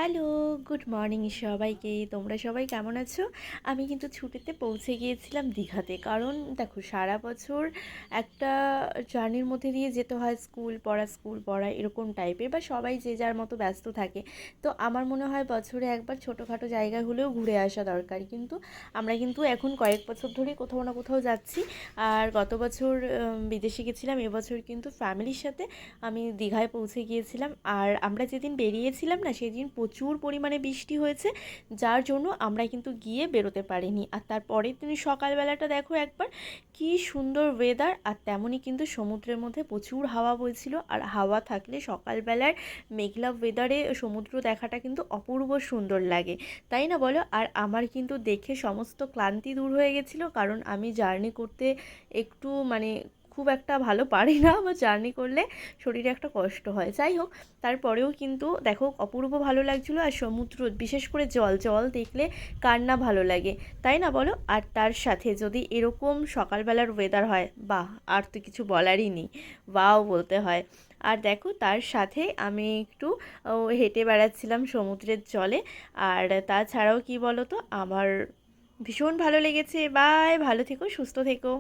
Hello, good morning সবাইকে। তোমরা সবাই কেমন আছো? আমি কিন্তু ছুটিতে পৌঁছে গিয়েছিলাম দীঘাতে। কারণ দেখো, সারা বছর একটা জার্নির মধ্যে দিয়ে যেতে হয়, স্কুল পড়া এরকম টাইপের, বা সবাই যে যার মতো ব্যস্ত থাকে। তো আমার মনে হয় বছরে একবার ছোটোখাটো জায়গা হলেও ঘুরে আসা দরকার। কিন্তু আমরা কিন্তু এখন কয়েক বছর ধরেই কোথাও না কোথাও যাচ্ছি। আর গত বছর বিদেশে গেছিলাম, এবছর কিন্তু ফ্যামিলির সাথে আমি দীঘায় পৌঁছে গিয়েছিলাম। আর আমরা যেদিন বেরিয়েছিলাম না, সেদিন প্রচুর পরিমাণে বৃষ্টি হয়েছে, যার জন্য আমরা কিন্তু গিয়ে বেরোতে পারিনি। আর তারপরের দিন সকালবেলাটা দেখো একবার, কি সুন্দর ওয়েদার। আর তেমনই কিন্তু সমুদ্রের মধ্যে প্রচুর হাওয়া বইছিল। আর হাওয়া থাকলে সকালবেলার মেঘলা ওয়েদারে সমুদ্র দেখাটা কিন্তু অপূর্ব সুন্দর লাগে, তাই না বলো? আর আমার কিন্তু দেখে সমস্ত ক্লান্তি দূর হয়ে গেছিলো, কারণ আমি জার্নি করতে একটু খুব একটা ভালো পারি না। আমার জার্নি করলে শরীরে একটা কষ্ট হয়। যাই হোক, তারপরেও কিন্তু দেখো অপূর্ব ভালো লাগছিলো। আর সমুদ্র, বিশেষ করে জল জল দেখলে কার না ভালো লাগে, তাই না বলো? আর তার সাথে যদি এরকম সকালবেলার ওয়েদার হয়, বাহ, আর তো কিছু বলারই নেই, ওয়াও বলতে হয়। আর দেখো, তার সাথে আমি একটু হেঁটে বেড়াচ্ছিলাম সমুদ্রের জলে। আর তাছাড়াও কি বলো তো, আমার ভীষণ ভালো লেগেছে। বাই, ভালো থেকো, সুস্থ থেকো।